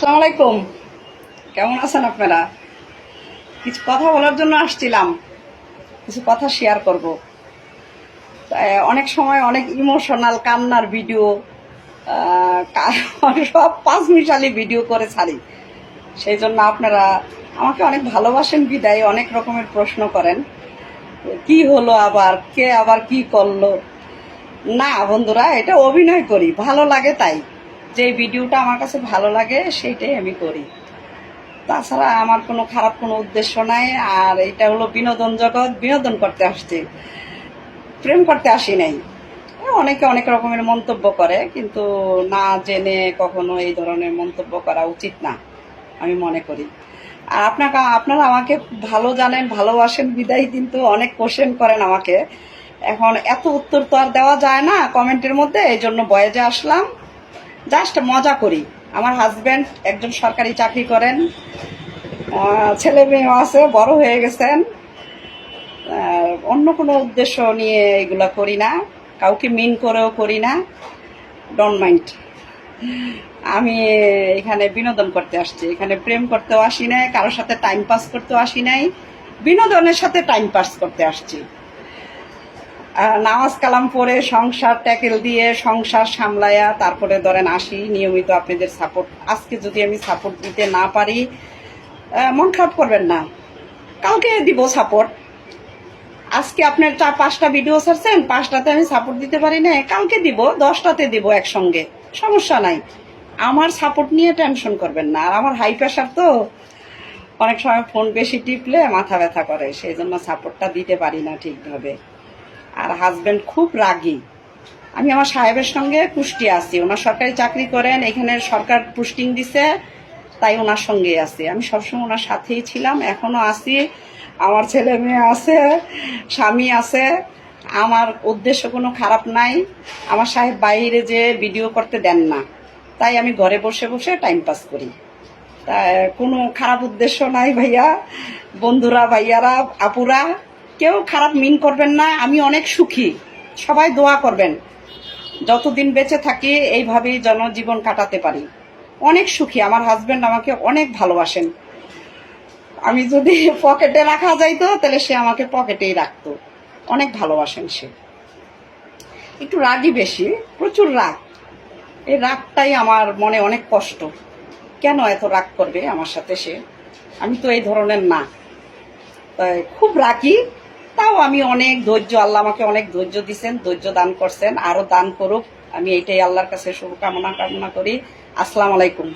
আসসালামু আলাইকুম। কেমন আছেন আপনারা? কিছু কথা বলার জন্য আসছিলাম, কিছু কথা শেয়ার করব। অনেক সময় অনেক ইমোশনাল কান্নার ভিডিও, সব পাঁচমিশালি ভিডিও করে ছাড়ি। সেই জন্য আপনারা আমাকে অনেক ভালোবাসেন বিদায় অনেক রকমের প্রশ্ন করেন, কি হলো আবার, কে আবার কি করলো। না বন্ধুরা, এটা অভিনয় করি, ভালো লাগে তাই। যে ভিডিওটা আমার কাছে ভালো লাগে সেইটাই আমি করি। তাছাড়া আমার কোনো খারাপ কোনো উদ্দেশ্য নাই। আর এটা হলো বিনোদন জগৎ, বিনোদন করতে আসছি, প্রেম করতে আসি নাই। অনেকে অনেক রকমের মন্তব্য করে, কিন্তু না জেনে কখনো এই ধরনের মন্তব্য করা উচিত না আমি মনে করি। আর আপনারা আমাকে ভালো জানেন, ভালোবাসেন বিদায় কিন্তু অনেক কোশ্চেন করেন আমাকে। এখন এত উত্তর তো আর দেওয়া যায় না কমেন্টের মধ্যে, এই জন্য বয়েজে আসলাম, জাস্ট মজা করি। আমার হাজব্যান্ড একজন সরকারি চাকরি করেন, ছেলে মেয়েও আছে, বড় হয়ে গেছেন। অন্য কোনো উদ্দেশ্য নিয়ে এগুলা করি না, কাউকে মিন করেও করি না। Don't mind. আমি এখানে বিনোদন করতে আসছি, এখানে প্রেম করতেও আসি নাই, কারোর সাথে টাইম পাস করতেও আসি নাই, বিনোদনের সাথে টাইম পাস করতে আসছি। নামাজ কালাম পড়ে সংসার ট্যাকেল দিয়ে সংসার সামলায়া তারপরে ধরেন আসি নিয়মিত আপনাদের সাপোর্ট। আজকে যদি আমি সাপোর্ট দিতে না পারি, মন খারাপ করবেন না, কালকে দিব সাপোর্ট। আজকে আপনার 4-5টা ভিডিও ছাড়ছেন, 5টাতে আমি সাপোর্ট দিতে পারি না, কালকে দিব, 10টাতে দিব একসঙ্গে, সমস্যা নাই। আমার সাপোর্ট নিয়ে টেনশন করবেন না। আর আমার হাই প্রেশার তো, অনেক সময় ফোন বেশি টিপলে মাথা ব্যথা করে, সেই জন্য সাপোর্টটা দিতে পারি না ঠিকভাবে। আর হাজব্যান্ড খুব রাগী। আমি আমার সাহেবের সঙ্গে কুষ্টি আছি, ওনার সরকারি চাকরি করেন, এখানে সরকার পোস্টিং দিছে, তাই ওনার সঙ্গে আছি। আমি সবসময় ওনার সাথেই ছিলাম, এখনো আছি। আমার ছেলে মেয়ে আছে, স্বামী আছে, আমার উদ্দেশ্য কোনো খারাপ নাই। আমার সাহেব বাইরে যে ভিডিও করতে দেন না, তাই আমি ঘরে বসে বসে টাইম পাস করি। তাই কোনো খারাপ উদ্দেশ্য নাই ভাইয়া, বন্ধুরা, ভাইয়ারা, আপুরা, কেউ খারাপ মিন করবেন না। আমি অনেক সুখী, সবাই দোয়া করবেন যতদিন বেঁচে থাকি এইভাবেই জনজীবন কাটাতে পারি। অনেক সুখী, আমার হাজব্যান্ড আমাকে অনেক ভালোবাসেন। আমি যদি পকেটে রাখা যাইতো তাহলে সে আমাকে পকেটেই রাখতো, অনেক ভালোবাসেন সে। একটু রাগই বেশি, প্রচুর রাগ। এই রাগটাই আমার মনে অনেক কষ্ট। কেন এত রাগ করবে আমার সাথে সে? আমি তো এই ধরনের না, তাই খুব রাগি। তাও আমি অনেক ধৈর্য, আল্লাহ আমাকে অনেক ধৈর্য দিচ্ছেন, ধৈর্য দান করছেন, আরো দান করুক। আমি এইটাই আল্লাহর কাছে শুভকামনা কামনা করি। আসসালামু আলাইকুম।